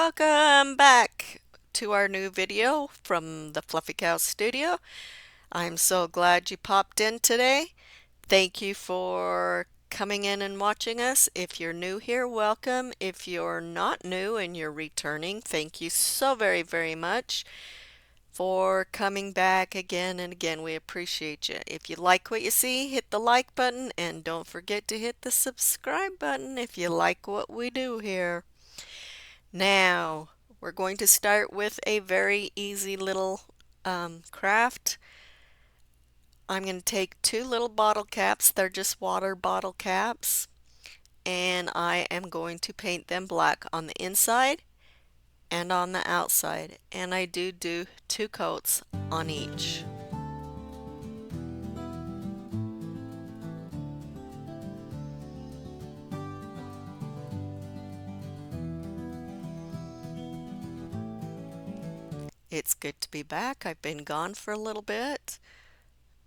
Welcome back to our new video from the Fluffy Cow Studio. I'm so glad you popped in today. Thank you for coming in and watching us. If you're new here, welcome. If you're not new and you're returning, thank you so very much for coming back again and again. We appreciate you. If you like what you see, hit the like button and don't forget to hit the subscribe button if you like what we do here. Now, we're going to start with a very easy little craft. I'm going to take two little bottle caps. They're just water bottle caps. And I am going to paint them black on the inside and on the outside. And I do two coats on each. It's good to be back. I've been gone for a little bit,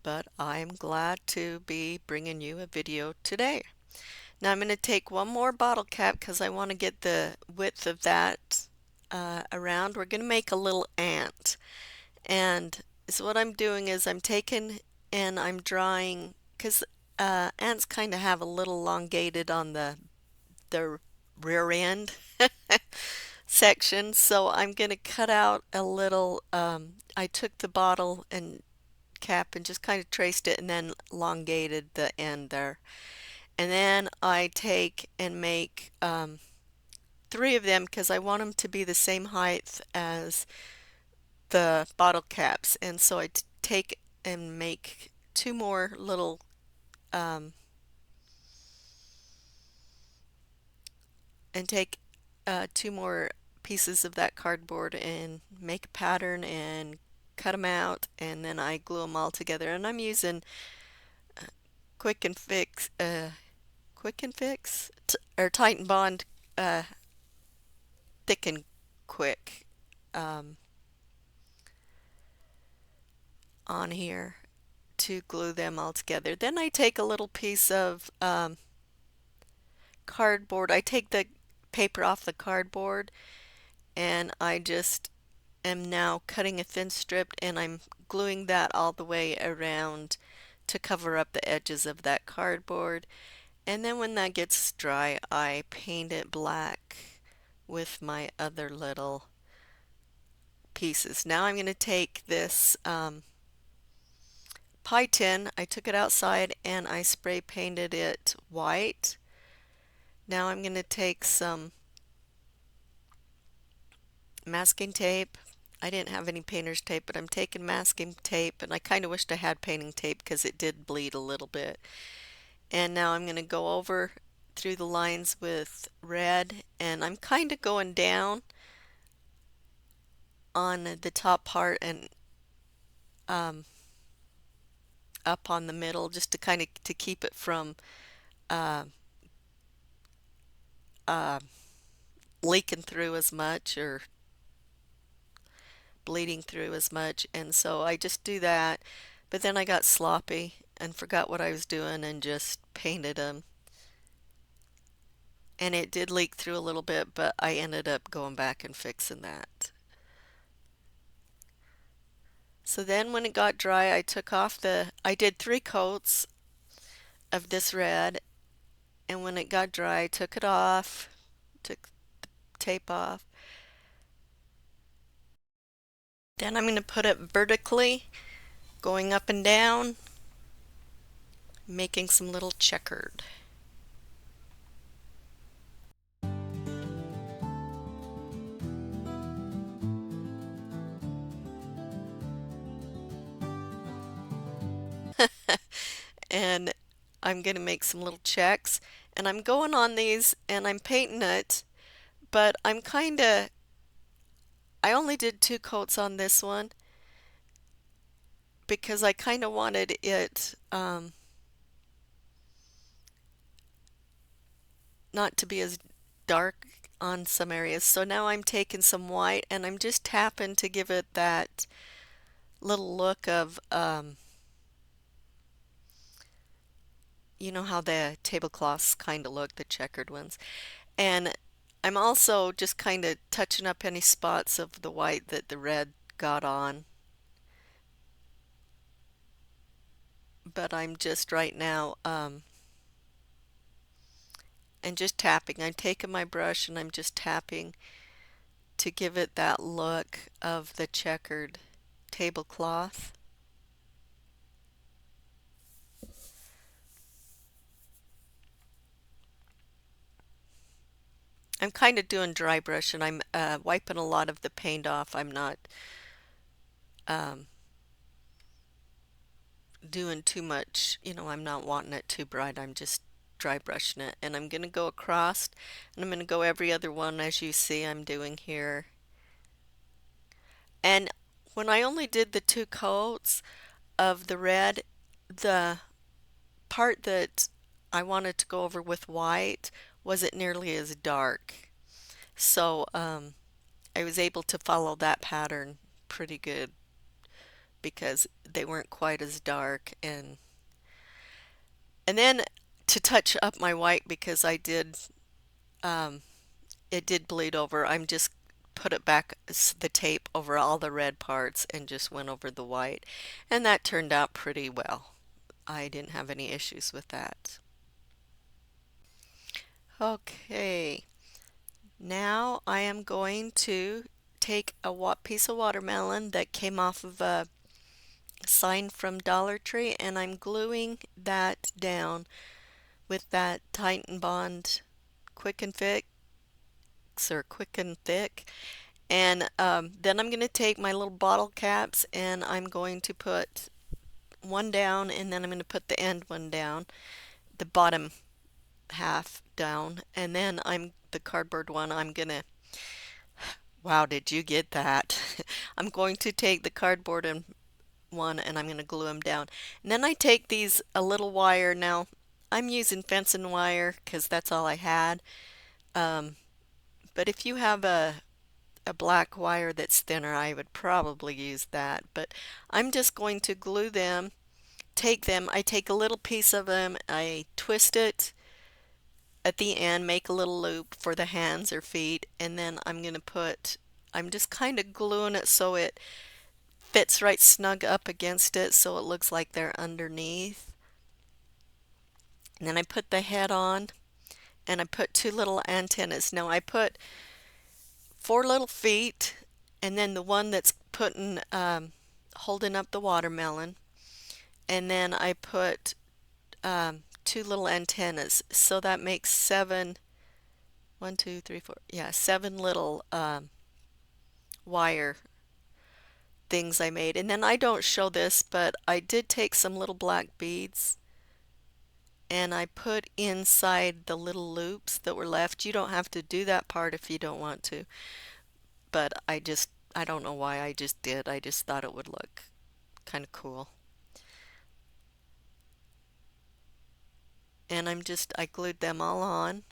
but I'm glad to be bringing you a video today. Now I'm going to take one more bottle cap because I want to get the width of that around. We're going to make a little ant. And so what I'm doing is I'm taking and I'm drawing, because ants kind of have a little elongated on the rear end section. So I'm going to cut out a little, I took the bottle and cap and just kind of traced it and then elongated the end there. And then I take and make three of them because I want them to be the same height as the bottle caps. And so I take and make two more little and take two more pieces of that cardboard and make a pattern and cut them out, and then I glue them all together. And I'm using Quick and Fix or Titan Bond Thick and Quick on here to glue them all together. Then I take a little piece of cardboard. I take the paper off the cardboard and I just am now cutting a thin strip and I'm gluing that all the way around to cover up the edges of that cardboard. And then when that gets dry, I paint it black with my other little pieces. Now I'm going to take this pie tin. I took it outside and I spray painted it white. Now I'm going to take some masking tape. I didn't have any painter's tape, but I'm taking masking tape, and I kind of wished I had painting tape because it did bleed a little bit. And now I'm going to go over through the lines with red, and I'm kind of going down on the top part and up on the middle just to kind of to keep it from uh, uh, leaking through as much or bleeding through as much. And so I just do that, but then I got sloppy and forgot what I was doing and just painted them. And it did leak through a little bit, but I ended up going back and fixing that. So then when it got dry, I did three coats of this red, and when it got dry, I took it off, took the tape off. Then I'm going to put it vertically, going up and down, making some little checkered. And I'm going to make some little checks, and I'm going on these and I'm painting it, but I only did two coats on this one because I kind of wanted it not to be as dark on some areas. So now I'm taking some white and I'm just tapping to give it that little look of, you know how the tablecloths kind of look, the checkered ones. And I'm also just kind of touching up any spots of the white that the red got on. But I'm just right now, and just tapping. I'm taking my brush and I'm just tapping to give it that look of the checkered tablecloth. I'm kind of doing dry brush and I'm wiping a lot of the paint off. I'm not um, doing too much, I'm not wanting it too bright. I'm just dry brushing it. And I'm going to go across and I'm going to go every other one as you see I'm doing here. And when I only did the two coats of the red, the part that I wanted to go over with white wasn't nearly as dark. So I was able to follow that pattern pretty good because they weren't quite as dark. And then to touch up my white because um, it did bleed over, I'm just put it back the tape over all the red parts and just went over the white. And that turned out pretty well. I didn't have any issues with that. Okay, now I am going to take a piece of watermelon that came off of a sign from Dollar Tree and I'm gluing that down with that Titan Bond Quick and Fix or Quick and Thick. And then I'm going to take my little bottle caps and I'm going to put one down and then I'm going to put the end one down, the bottom half down, and then the cardboard one I'm going to, wow, did you get that? I'm going to take the cardboard and one and I'm going to glue them down. And then I take a little wire. Now I'm using fencing wire because that's all I had. Um, but if you have a black wire that's thinner, I would probably use that. But I'm just going to glue them, I take a little piece of them, I twist it at the end, make a little loop for the hands or feet, and then I'm just kind of gluing it so it fits right snug up against it so it looks like they're underneath. And then I put the head on and I put two little antennas. Now I put four little feet and then the one that's holding up the watermelon. And then I put two little antennas. So that makes seven, one, two, three, four, yeah, seven little wire things I made. And then I don't show this, but I did take some little black beads and I put inside the little loops that were left. You don't have to do that part if you don't want to, but I don't know why I just did. I just thought it would look kind of cool. And I glued them all on.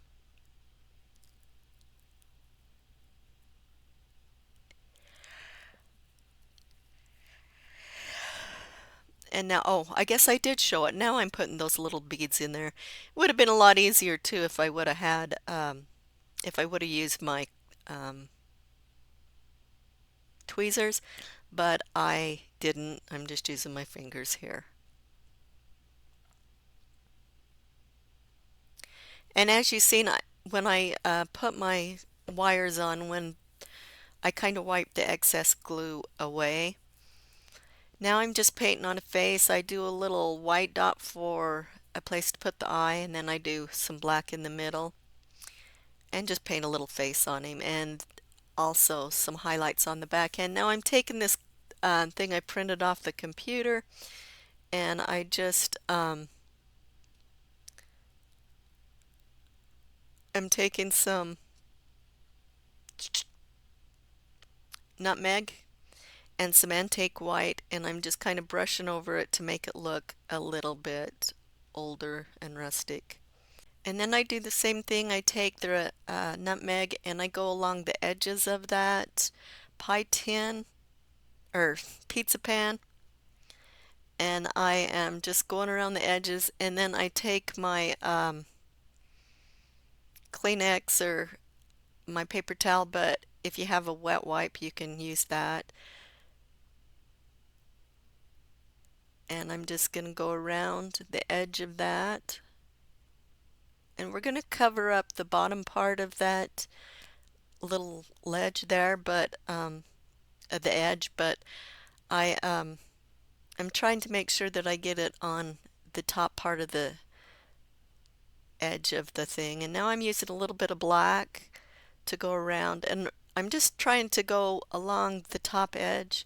And now, oh, I guess I did show it. Now I'm putting those little beads in there. It would have been a lot easier too if I would have if I would have used my um, tweezers, but I didn't. I'm just using my fingers here. And as you've seen, when I put my wires on, when I kind of wiped the excess glue away. Now I'm just painting on a face. I do a little white dot for a place to put the eye, and then I do some black in the middle, and just paint a little face on him, and also some highlights on the back end. Now I'm taking this thing I printed off the computer, and I'm taking some nutmeg and some antique white, and I'm just kind of brushing over it to make it look a little bit older and rustic. And then I do the same thing. I take the nutmeg and I go along the edges of that pie tin or pizza pan, and I am just going around the edges, and then I take my Kleenex or my paper towel, but if you have a wet wipe, you can use that. And I'm just going to go around the edge of that. And we're going to cover up the bottom part of that little ledge there, but at the edge, but I'm trying to make sure that I get it on the top part of the edge of the thing. And now I'm using a little bit of black to go around, and I'm just trying to go along the top edge.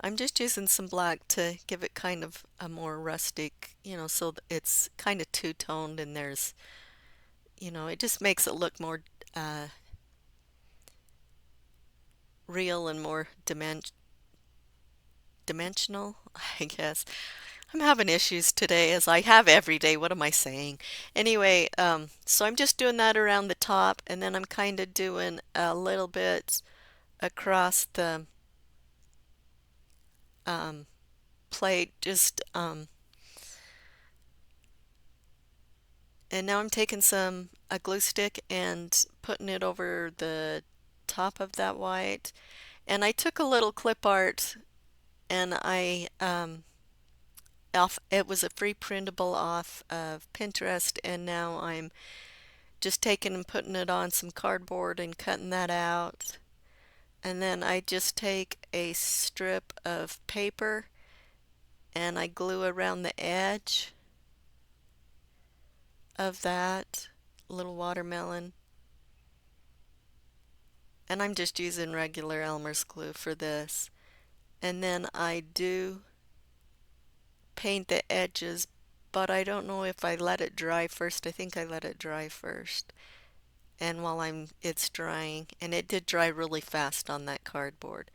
I'm just using some black to give it kind of a more rustic, so it's kind of two-toned, and there's, it just makes it look more uh, real and more dimensional, I guess. I'm having issues today, as I have every day. What am I saying? Anyway, so I'm just doing that around the top, and then I'm kind of doing a little bit across the um, plate, and now I'm taking a glue stick and putting it over the top of that white. And I took a little clip art, and it was a free printable off of Pinterest, and now I'm just taking and putting it on some cardboard and cutting that out. And then I just take a strip of paper and I glue around the edge of that little watermelon. And I'm just using regular Elmer's glue for this. And then I do paint the edges, but I don't know if I let it dry first. I think I let it dry first. And while it's drying, and it did dry really fast on that cardboard.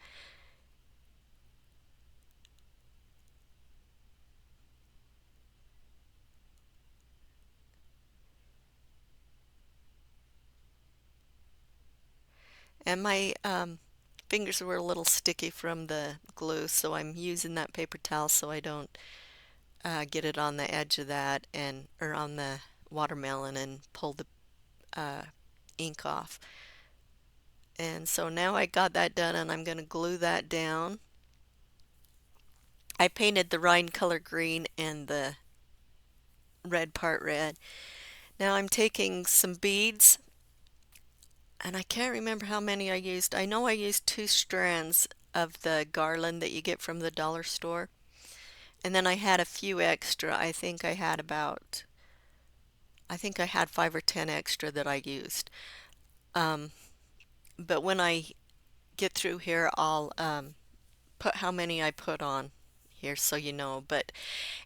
And my fingers were a little sticky from the glue, so I'm using that paper towel so I don't get it on the edge of that or on the watermelon and pull the uh, ink off. And so now I got that done, and I'm going to glue that down. I painted the rind color green and the red part red. Now I'm taking some beads, and I can't remember how many I used. I know I used 2 strands of the garland that you get from the dollar store. And then I had a few extra. I think I had 5 or 10 extra that I used. Um, but when I get through here, I'll put how many I put on here so you know. But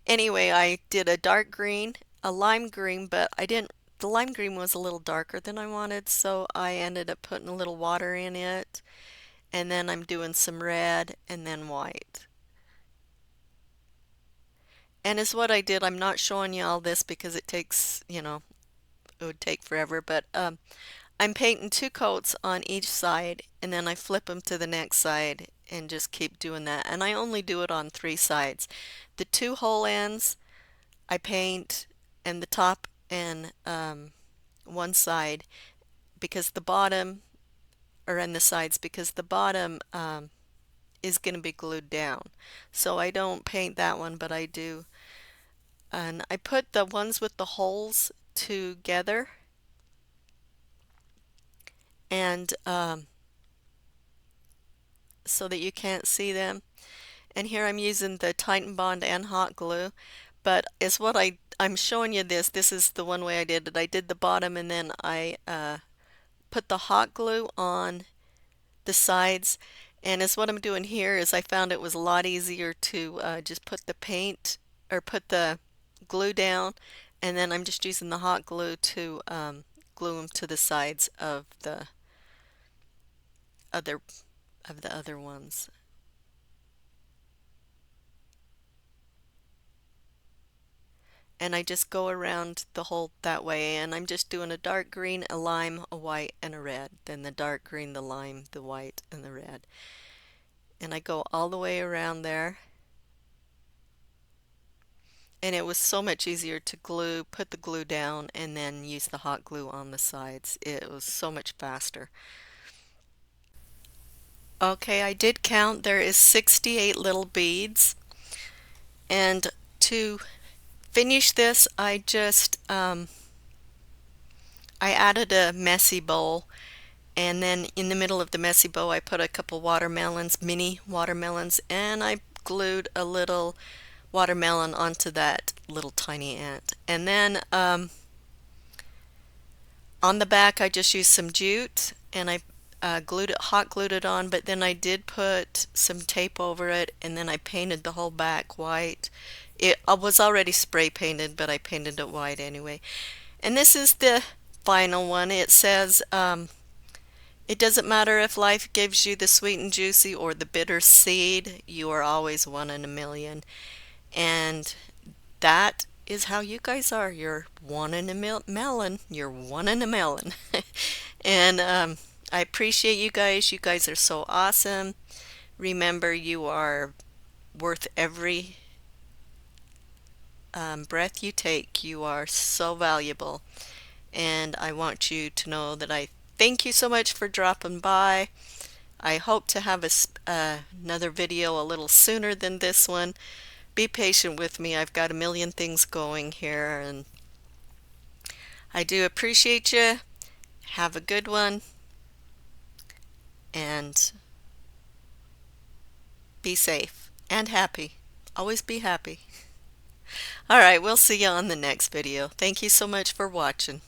anyway, I did a dark green, a lime green, but the lime green was a little darker than I wanted, so I ended up putting a little water in it. And then I'm doing some red and then white. And is what I did. I'm not showing you all this because it takes, it would take forever, but I'm painting 2 coats on each side, and then I flip them to the next side and just keep doing that. And I only do it on 3 sides. The 2 hole ends I paint, and the top and one side, because the bottom, or in the sides, because the bottom is going to be glued down. So I don't paint that one, but I do. And I put the ones with the holes together, and so that you can't see them. And here I'm using the Titan Bond and hot glue, but is what I'm showing you this. This is the one way I did it. I did the bottom, and then I put the hot glue on the sides. And as what I'm doing here is I found it was a lot easier to just put the paint or put the glue down, and then I'm just using the hot glue to glue them to the sides other of the other ones. And I just go around the whole that way, and I'm just doing a dark green, a lime, a white, and a red. Then the dark green, the lime, the white, and the red. And I go all the way around there. and it was so much easier to glue, put the glue down, and then use the hot glue on the sides. It was so much faster. Okay, I did count. There is 68 little beads. And to finish this, I added a messy bowl, and then in the middle of the messy bowl I put a couple watermelons, mini watermelons, and I glued a little watermelon onto that little tiny ant. And then on the back I just used some jute, and I hot glued it on, but then I did put some tape over it, and then I painted the whole back white. It was already spray painted, but I painted it white anyway. And this is the final one. It says, it doesn't matter if life gives you the sweet and juicy or the bitter seed, you are always one in a million. And that is how you guys are. You're one in a melon. You're one in a melon. And I appreciate you guys. You guys are so awesome. Remember, you are worth every breath you take. You are so valuable. And I want you to know that I thank you so much for dropping by. I hope to have another video a little sooner than this one. Be patient with me. I've got a million things going here, and I do appreciate you. Have a good one, and be safe and happy. Always be happy. All right, we'll see you on the next video. Thank you so much for watching.